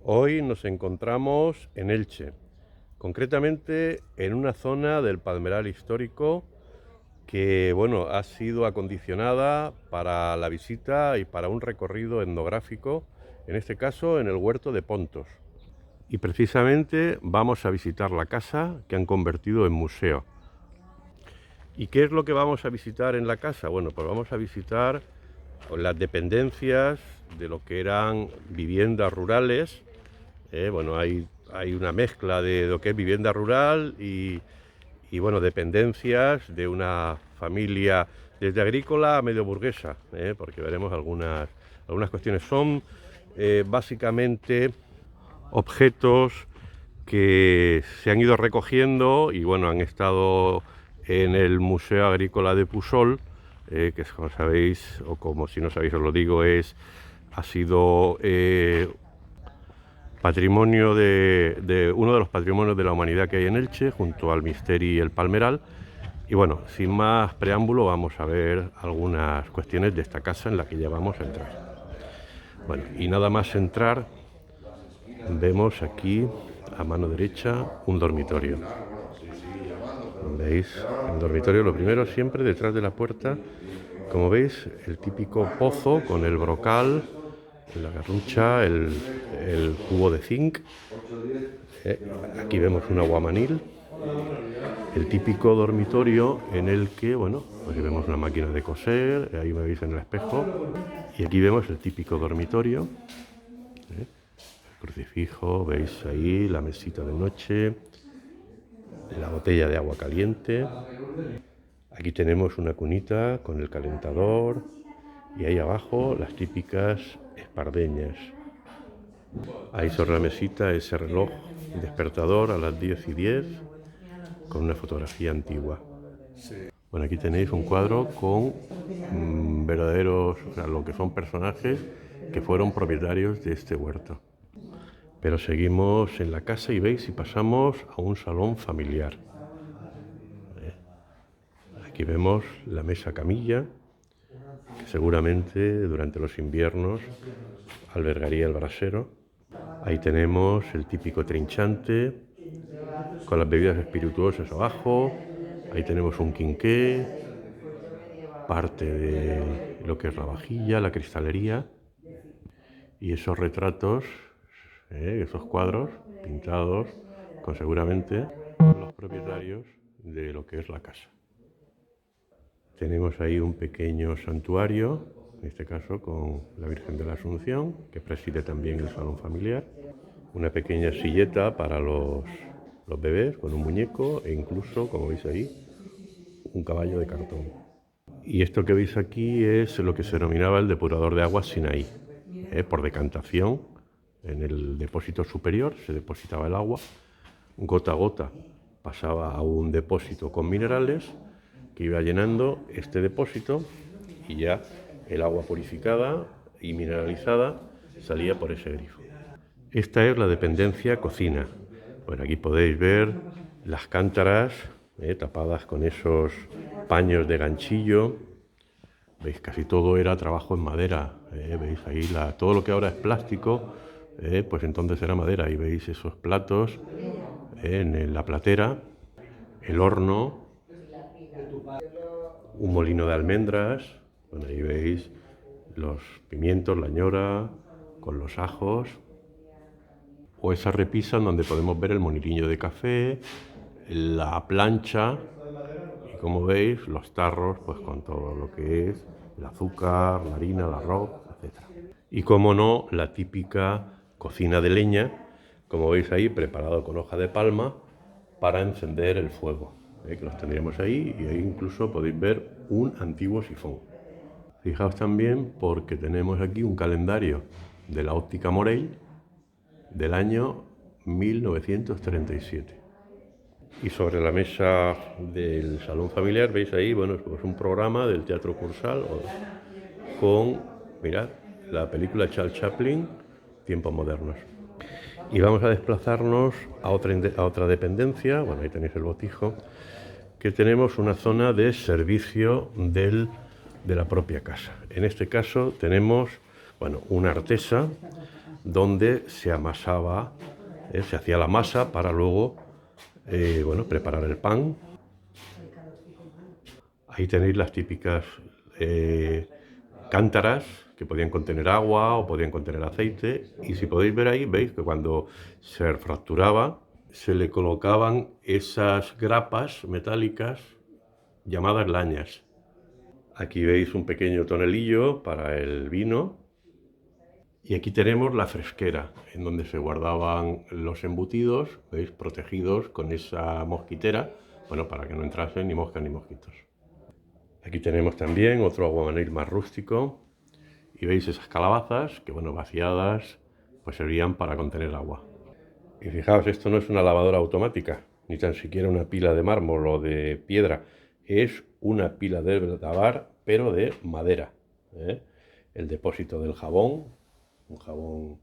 Hoy nos encontramos en Elche, concretamente en una zona del Palmeral histórico que, bueno, ha sido acondicionada para la visita y para un recorrido etnográfico, en este caso en el Huerto de Pontos. Y precisamente vamos a visitar la casa que han convertido en museo. ¿Y qué es lo que vamos a visitar en la casa? Bueno, pues vamos a visitar las dependencias de lo que eran viviendas rurales. Bueno, hay una mezcla de lo que es vivienda rural y bueno, dependencias de una familia desde agrícola a medio burguesa, porque veremos algunas cuestiones. Son básicamente objetos que se han ido recogiendo y bueno, han estado en el Museo Agrícola de Pusol, que como sabéis, o como si no sabéis os lo digo, ha sido patrimonio de uno de los patrimonios de la humanidad que hay en Elche, junto al Misteri y el Palmeral. Y bueno, sin más preámbulo, vamos a ver algunas cuestiones de esta casa en la que ya vamos a entrar. Bueno, y nada más entrar, vemos aquí a mano derecha un dormitorio. ¿Veis? El dormitorio, lo primero, siempre detrás de la puerta, como veis, el típico pozo con el brocal, la garrucha, el cubo de zinc. Aquí vemos un aguamanil, el típico dormitorio en el que, bueno, aquí vemos una máquina de coser, ahí me veis en el espejo, y aquí vemos el típico dormitorio, el crucifijo, veis ahí la mesita de noche, la botella de agua caliente. Aquí tenemos una cunita con el calentador y ahí abajo las típicas espardeñas. Ahí sobre la mesita ese reloj despertador a las 10:10 con una fotografía antigua. Bueno, aquí tenéis un cuadro con verdaderos, o sea, lo que son personajes que fueron propietarios de este huerto. Pero seguimos en la casa y veis y pasamos a un salón familiar. Aquí vemos la mesa camilla, que seguramente durante los inviernos albergaría el brasero. Ahí tenemos el típico trinchante con las bebidas espirituosas abajo. Ahí tenemos un quinqué, parte de lo que es la vajilla, la cristalería y esos retratos, esos cuadros pintados con seguramente los propietarios de lo que es la casa. Tenemos ahí un pequeño santuario, en este caso con la Virgen de la Asunción, que preside también el salón familiar. Una pequeña silleta para los bebés con un muñeco e incluso, como veis ahí, un caballo de cartón. Y esto que veis aquí es lo que se denominaba el depurador de aguas Sinaí. Por decantación, en el depósito superior se depositaba el agua, gota a gota pasaba a un depósito con minerales que iba llenando este depósito y ya el agua purificada y mineralizada salía por ese grifo. Esta es la dependencia cocina. Bueno, aquí podéis ver las cántaras tapadas con esos paños de ganchillo. Veis, casi todo era trabajo en madera. Veis ahí todo lo que ahora es plástico, pues entonces era madera. Y veis esos platos en la platera, el horno, un molino de almendras. Bueno, ahí veis los pimientos, la ñora, con los ajos. O esa repisa en donde podemos ver el molinillo de café, la plancha y, como veis, los tarros pues con todo lo que es el azúcar, la harina, el arroz, etc. Y, como no, la típica cocina de leña, como veis ahí, preparado con hoja de palma para encender el fuego, que los tendríamos ahí, y ahí incluso podéis ver un antiguo sifón. Fijaos también porque tenemos aquí un calendario de la óptica Morell del año 1937. Y sobre la mesa del salón familiar veis ahí, bueno, pues un programa del Teatro Cursal con, mirad, la película Charles Chaplin, Tiempos Modernos. Y vamos a desplazarnos a otra dependencia. Bueno, ahí tenéis el botijo, que tenemos una zona de servicio de la propia casa. En este caso tenemos, bueno, una artesa donde se amasaba, se hacía la masa para luego bueno, preparar el pan. Ahí tenéis las típicas cántaras que podían contener agua o podían contener aceite, y si podéis ver ahí, veis que cuando se fracturaba se le colocaban esas grapas metálicas llamadas lañas. Aquí veis un pequeño tonelillo para el vino, y aquí tenemos la fresquera en donde se guardaban los embutidos, veis, protegidos con esa mosquitera, bueno, para que no entrasen ni moscas ni mosquitos. Aquí tenemos también otro aguamanil más rústico, y veis esas calabazas que, bueno, vaciadas, pues servían para contener agua. Y fijaos, esto no es una lavadora automática, ni tan siquiera una pila de mármol o de piedra, es una pila de lavar, pero de madera. El depósito del jabón, un jabón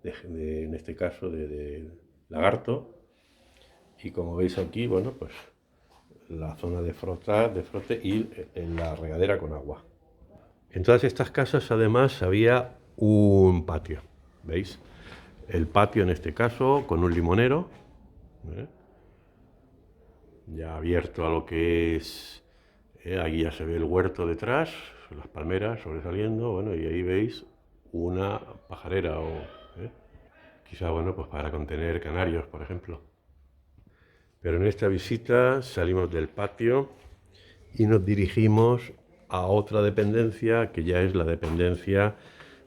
en este caso de lagarto, y como veis aquí, bueno, pues la zona de frote y en la regadera con agua. En todas estas casas además había un patio, ¿veis? El patio en este caso con un limonero, ya abierto a lo que es, aquí ya se ve el huerto detrás, las palmeras sobresaliendo, bueno, y ahí veis una pajarera o quizá, bueno, pues para contener canarios, por ejemplo. Pero en esta visita salimos del patio y nos dirigimos a otra dependencia, que ya es la dependencia,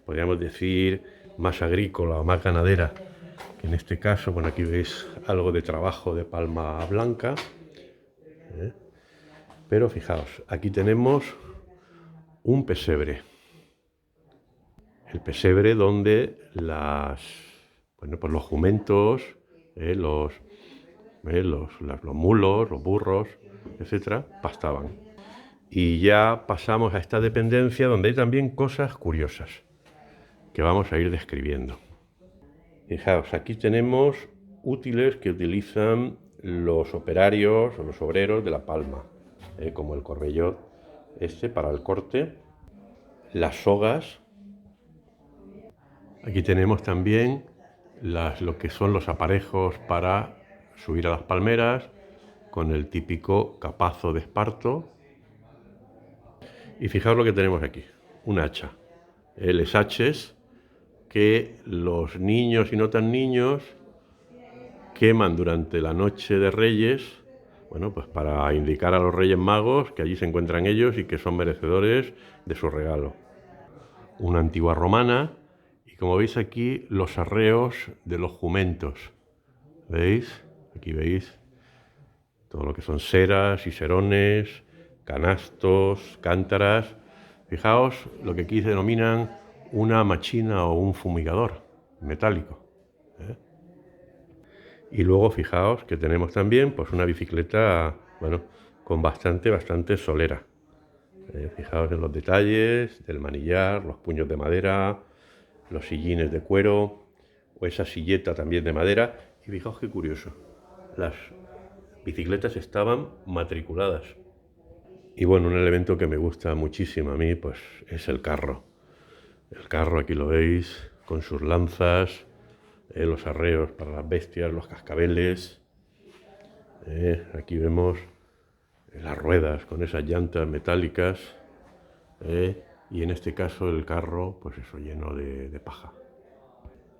podríamos decir, más agrícola o más ganadera. En este caso, bueno, aquí veis algo de trabajo de palma blanca, pero fijaos, aquí tenemos un pesebre. El pesebre donde pues los jumentos, los mulos, los burros, etcétera, pastaban. Y ya pasamos a esta dependencia donde hay también cosas curiosas que vamos a ir describiendo. Fijaos, aquí tenemos útiles que utilizan los operarios o los obreros de La Palma, como el corbellot para el corte, las sogas. Aquí tenemos también lo que son los aparejos para subir a las palmeras, con el típico capazo de esparto. Y fijaos lo que tenemos aquí, un hacha, les haches que los niños y no tan niños queman durante la noche de Reyes, bueno, pues para indicar a los Reyes Magos que allí se encuentran ellos y que son merecedores de su regalo. Una antigua romana, y como veis aquí, los arreos de los jumentos. ¿Veis? Aquí veis todo lo que son seras y serones, canastos, cántaras. Fijaos lo que aquí se denominan una machina o un fumigador metálico. Y luego fijaos que tenemos también pues una bicicleta, bueno, con bastante solera. Fijaos en los detalles del manillar, los puños de madera, los sillines de cuero, o esa silleta también de madera. Y fijaos qué curioso, las bicicletas estaban matriculadas. Y bueno, un elemento que me gusta muchísimo a mí, pues es el carro. El carro, aquí lo veis, con sus lanzas, los arreos para las bestias, los cascabeles. Aquí vemos las ruedas con esas llantas metálicas. Y en este caso el carro, pues eso, lleno de paja.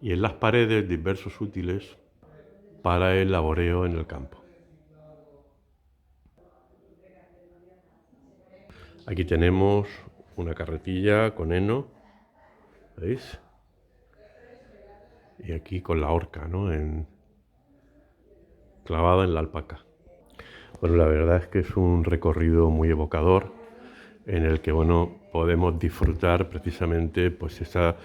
Y en las paredes diversos útiles para el laboreo en el campo. Aquí tenemos una carretilla con heno, ¿veis? Y aquí con la horca, ¿no? Clavada en la alpaca. Bueno, la verdad es que es un recorrido muy evocador en el que, bueno, podemos disfrutar precisamente pues esa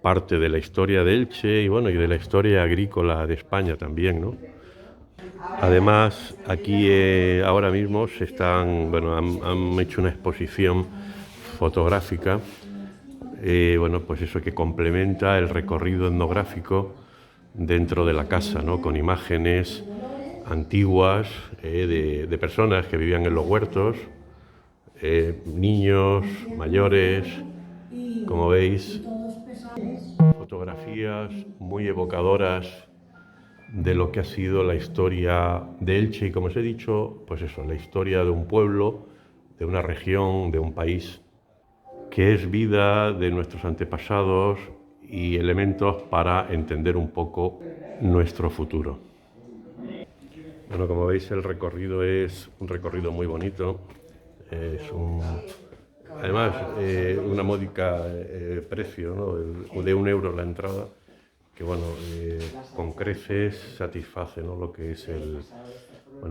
parte de la historia de Elche y, bueno, y de la historia agrícola de España también, ¿no? Además, aquí ahora mismo han hecho una exposición fotográfica, bueno, pues eso que complementa el recorrido etnográfico dentro de la casa, ¿no? Con imágenes antiguas de personas que vivían en los huertos, niños, mayores, como veis, fotografías muy evocadoras de lo que ha sido la historia de Elche y, como os he dicho, pues eso, la historia de un pueblo, de una región, de un país, que es vida de nuestros antepasados y elementos para entender un poco nuestro futuro. Bueno, como veis, el recorrido es un recorrido muy bonito. Además, una módica precio, ¿no? De 1 euro la entrada, que bueno, con creces satisface, ¿no? Lo que es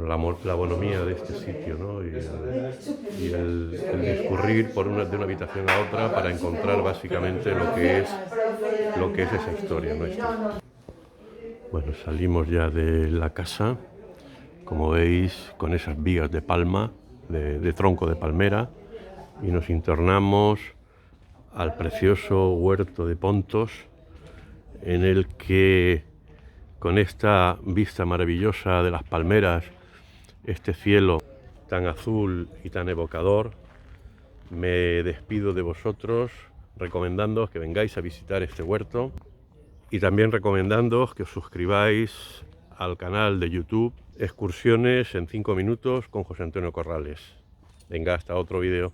la bonomía de este sitio, ¿no? Y el discurrir de una habitación a otra para encontrar básicamente lo que es esa historia nuestra. Bueno, salimos ya de la casa, como veis, con esas vigas de palma, de tronco de palmera, y nos internamos al precioso huerto de Pontos, en el que, con esta vista maravillosa de las palmeras, este cielo tan azul y tan evocador, me despido de vosotros recomendándoos que vengáis a visitar este huerto y también recomendándoos que os suscribáis al canal de YouTube Excursiones en 5 minutos con José Antonio Corrales. Venga, hasta otro vídeo.